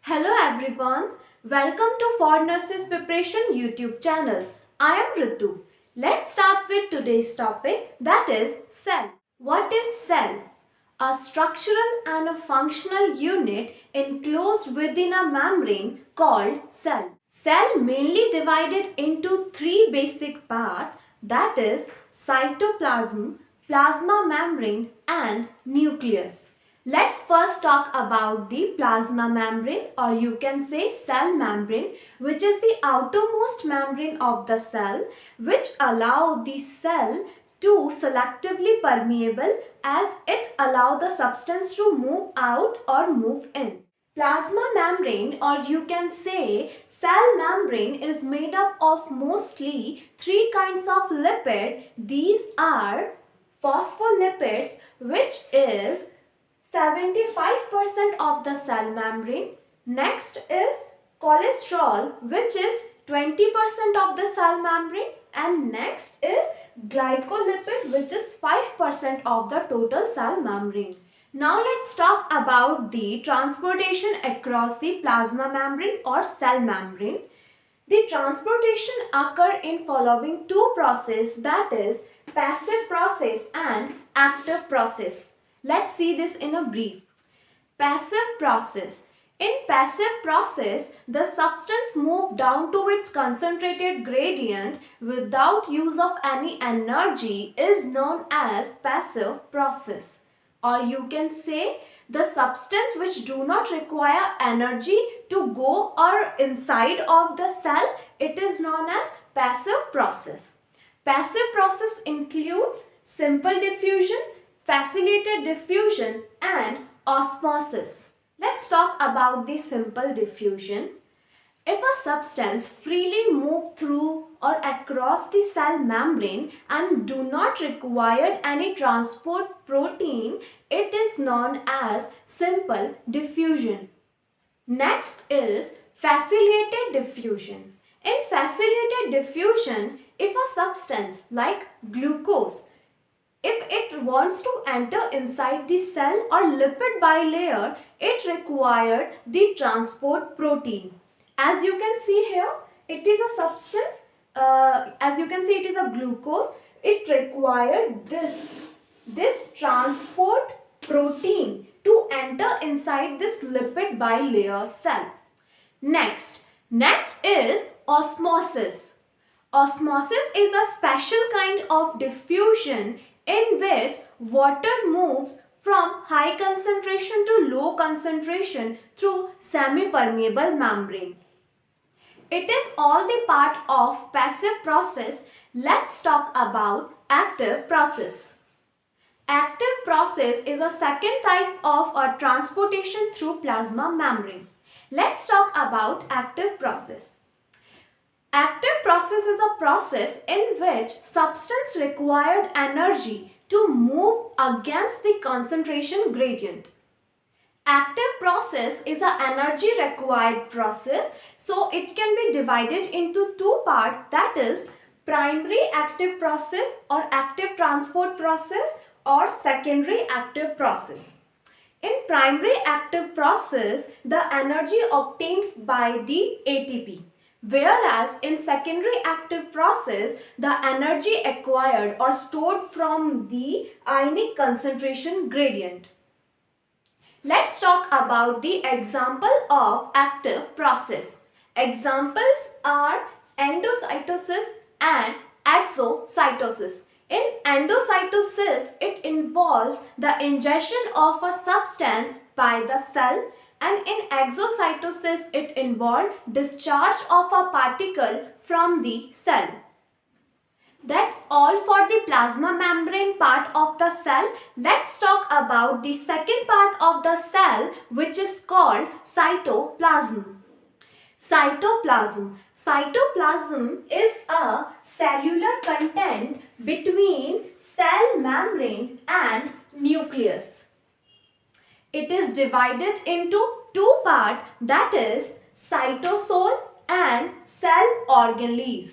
Hello everyone, welcome to For Nurses Preparation YouTube channel. I am Ritu. Let's start with today's topic, that is cell. What is cell? A structural and a functional unit enclosed within a membrane called cell. Cell mainly divided into three basic parts, that is cytoplasm, plasma membrane and nucleus. Let's first talk about the plasma membrane, or you can say cell membrane, which is the outermost membrane of the cell, which allow the cell to selectively permeable as it allow the substance to move out or move in. Plasma membrane, or you can say cell membrane, is made up of mostly three kinds of lipid. These are phospholipids, which is 75% of the cell membrane. Next is cholesterol, which is 20% of the cell membrane, and next is glycolipid, which is 5% of the total cell membrane. Now let's talk about the transportation across the plasma membrane or cell membrane. The transportation occur in following two processes, that is passive process and active process. Let's see this in a brief. Passive process. In passive process, the substance moves down to its concentrated gradient without use of any energy is known as passive process. Or you can say the substance which do not require energy to go or inside of the cell, it is known as passive process. Passive process includes simple diffusion, facilitated diffusion and osmosis. Let's talk about the simple diffusion. If a substance freely moves through or across the cell membrane and do not require any transport protein, it is known as simple diffusion. Next is facilitated diffusion. In facilitated diffusion, if a substance like glucose, if it wants to enter inside the cell or lipid bilayer, it required the transport protein. As you can see here, it is a substance, as you can see it is a glucose. It required this transport protein to enter inside this lipid bilayer cell. Next is osmosis. Osmosis is a special kind of diffusion in which water moves from high concentration to low concentration through semi-permeable membrane. It is all the part of passive process. Let's talk about active process. Active process is a second type of a transportation through plasma membrane. Let's talk about active process. Active process is a process in which substance required energy to move against the concentration gradient. Active process is an energy required process, so it can be divided into two parts, that is primary active process or active transport process or secondary active process. In primary active process, the energy obtained by the ATP. Whereas in secondary active process, the energy acquired or stored from the ionic concentration gradient. Let's talk about the example of active process. Examples are endocytosis and exocytosis. In endocytosis, it involves the ingestion of a substance by the cell, and in exocytosis, it involves discharge of a particle from the cell. That's all for the plasma membrane part of the cell. Let's talk about the second part of the cell, which is called cytoplasm. Cytoplasm. Cytoplasm is a cellular content between cell membrane and nucleus. It is divided into two parts, that is cytosol and cell organelles.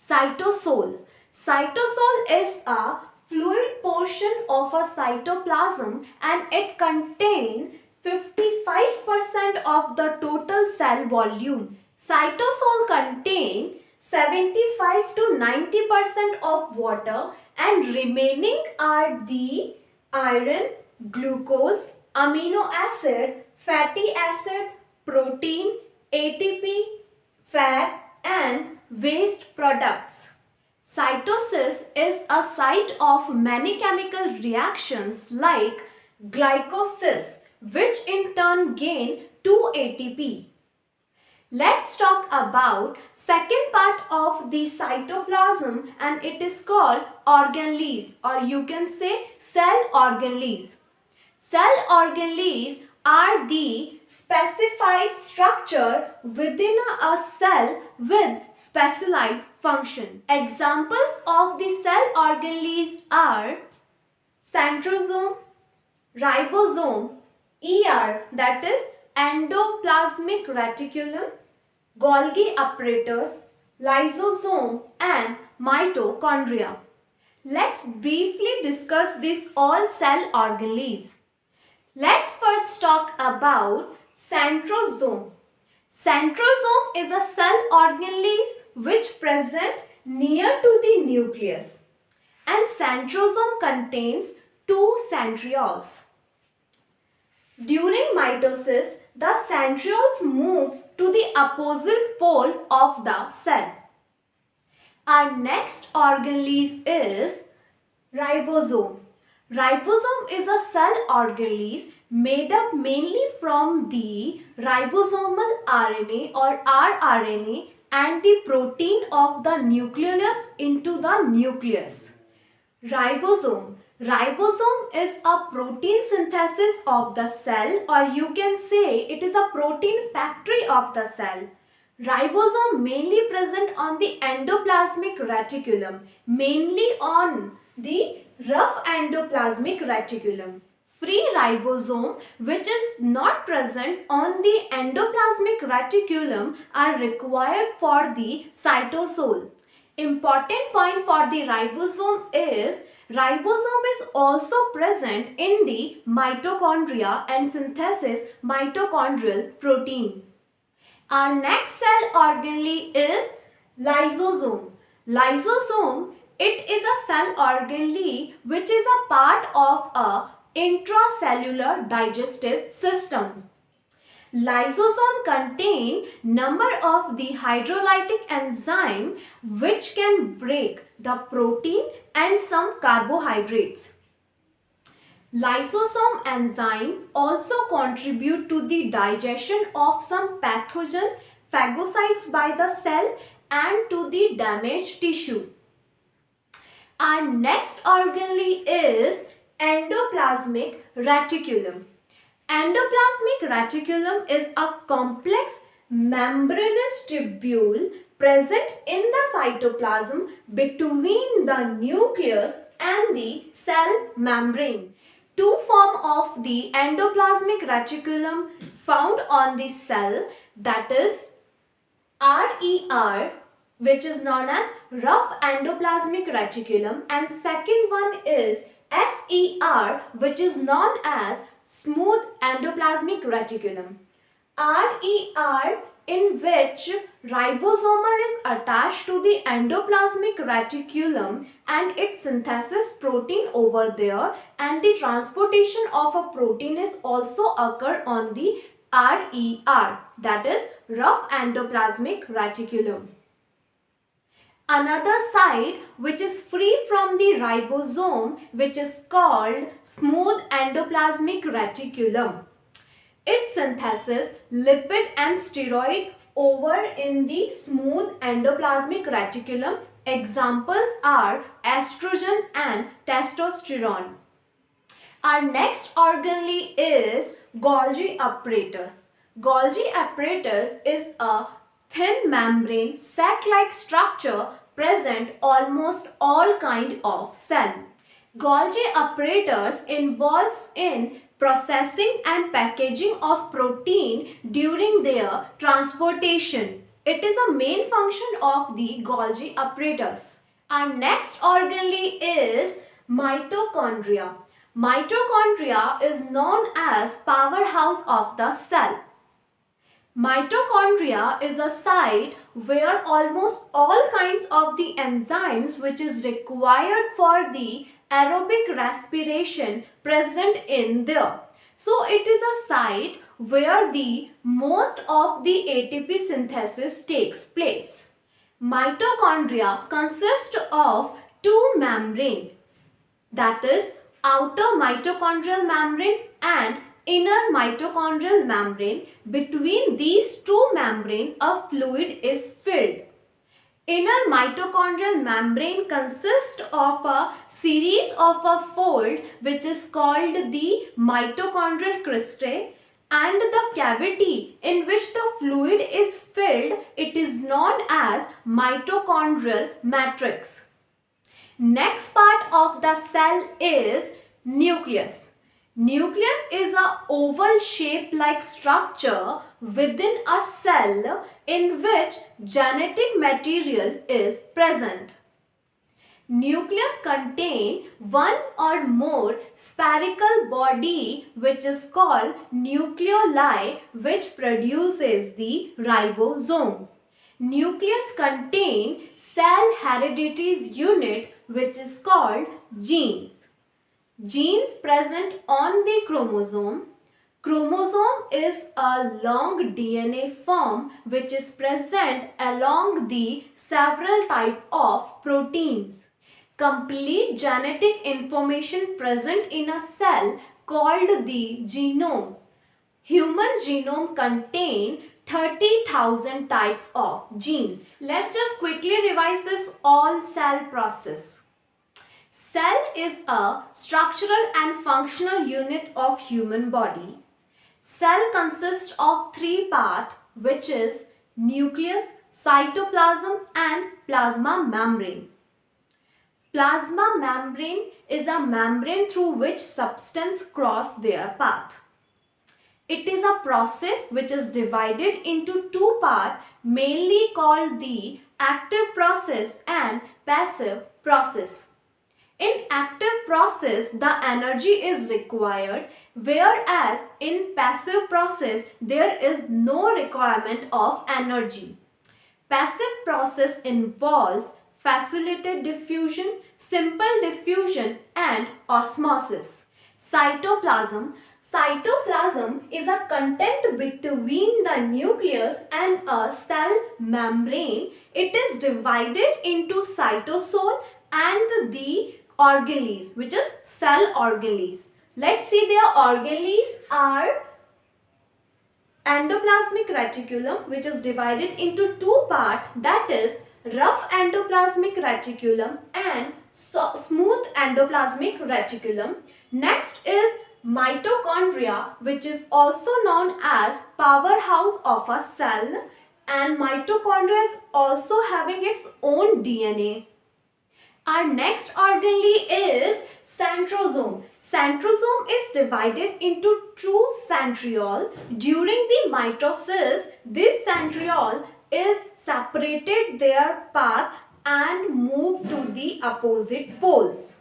Cytosol. Cytosol is a fluid portion of a cytoplasm and it contains 55% of the total cell volume. Cytosol contain 75 to 90% of water and remaining are the iron, glucose, amino acid, fatty acid, protein, ATP, fat and waste products. Cytosis is a site of many chemical reactions like glycolysis, which in turn gain 2 ATP. Let's talk about second part of the cytoplasm, and it is called organelles, or you can say cell organelles. Cell organelles are the specified structure within a cell with specialized function. Examples of the cell organelles are Centrosome, Ribosome, that is Endoplasmic Reticulum, Golgi Apparatus, Lysosome and Mitochondria. Let's briefly discuss these all cell organelles. Let's first talk about centrosome. Centrosome is a cell organelle which present near to the nucleus, and centrosome contains 2 centrioles. During mitosis, the centrioles moves to the opposite pole of the cell. Our next organelle is ribosome. Ribosome is a cell organelle made up mainly from the ribosomal RNA or rRNA and the protein of the nucleus into the nucleus. Ribosome is a protein synthesis of the cell, or you can say it is a protein factory of the cell. Ribosome mainly present on the endoplasmic reticulum, mainly on the rough endoplasmic reticulum. Free ribosome, which is not present on the endoplasmic reticulum, are required for the cytosol. Important point for the ribosome is also present in the mitochondria and synthesis mitochondrial protein. Our next cell organelle is lysosome. Lysosome, it is a cell organelle which is a part of a intracellular digestive system. Lysosome contain number of the hydrolytic enzyme which can break the protein and some carbohydrates. Lysosome enzyme also contribute to the digestion of some pathogen phagocytes by the cell and to the damaged tissue. Our next organelle is endoplasmic reticulum. Endoplasmic reticulum is a complex membranous tubule present in the cytoplasm between the nucleus and the cell membrane. Two forms of the endoplasmic reticulum found on the cell, that is RER, which is known as rough endoplasmic reticulum, and second one is SER, which is known as smooth endoplasmic reticulum. RER, in which ribosomal is attached to the endoplasmic reticulum and it synthesis protein over there, and the transportation of a protein is also occur on the RER, that is rough endoplasmic reticulum. Another site which is free from the ribosome, which is called smooth endoplasmic reticulum. It synthesis lipid and steroid over in the smooth endoplasmic reticulum. Examples are estrogen and testosterone. Our next organelle is Golgi apparatus. Golgi apparatus is a thin membrane sac-like structure present almost all kind of cell. Golgi apparatus involves in processing and packaging of protein during their transportation. It is a main function of the Golgi apparatus. Our next organelle is mitochondria. Mitochondria is known as powerhouse of the cell. Mitochondria is a site where almost all kinds of the enzymes which is required for the aerobic respiration present in there. So it is a site where the most of the ATP synthesis takes place. Mitochondria consist of two membranes, that is outer mitochondrial membrane and inner mitochondrial membrane. Between these two membranes, a fluid is filled. Inner mitochondrial membrane consists of a series of a fold which is called the mitochondrial cristae, and the cavity in which the fluid is filled, it is known as mitochondrial matrix. Next part of the cell is nucleus. Nucleus is an oval shape like structure within a cell in which genetic material is present. Nucleus contain one or more spherical body which is called nucleoli, which produces the ribosome. Nucleus contain cell hereditary unit which is called genes. Genes present on the chromosome. Chromosome is a long DNA form which is present along the several type of proteins. Complete genetic information present in a cell called the genome. Human genome contain 30,000 types of genes. Let's just quickly revise this all cell process. Cell is a structural and functional unit of human body. Cell consists of three parts, which is nucleus, cytoplasm and plasma membrane. Plasma membrane is a membrane through which substance cross their path. It is a process which is divided into two parts, mainly called the active process and passive process. In active process, the energy is required, whereas in passive process, there is no requirement of energy. Passive process involves facilitated diffusion, simple diffusion and osmosis. Cytoplasm. Cytoplasm is a content between the nucleus and a cell membrane. It is divided into cytosol and the organelles, which is cell organelles. Let's see, their organelles are endoplasmic reticulum, which is divided into two parts, that is rough endoplasmic reticulum and smooth endoplasmic reticulum. Next is mitochondria, which is also known as powerhouse of a cell, and mitochondria is also having its own DNA. Our next organelle is centrosome. Centrosome is divided into two centrioles. During the mitosis, this centriole is separated their path and moved to the opposite poles.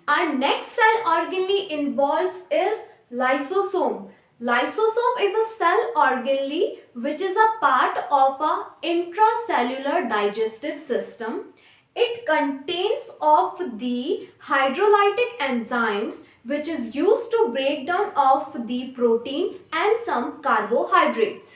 Our next cell organelle involves is lysosome. Lysosome is a cell organelle which is a part of a intracellular digestive system. It contains of the hydrolytic enzymes which is used to break down of the protein and some carbohydrates.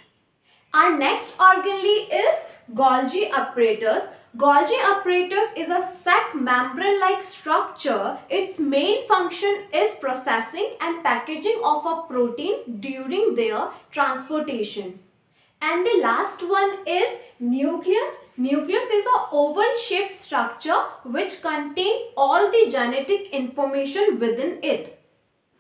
Our next organelle is Golgi Apparatus. Golgi Apparatus is a sac membrane-like structure. Its main function is processing and packaging of a protein during their transportation. And the last one is nucleus. Nucleus is an oval-shaped structure which contains all the genetic information within it.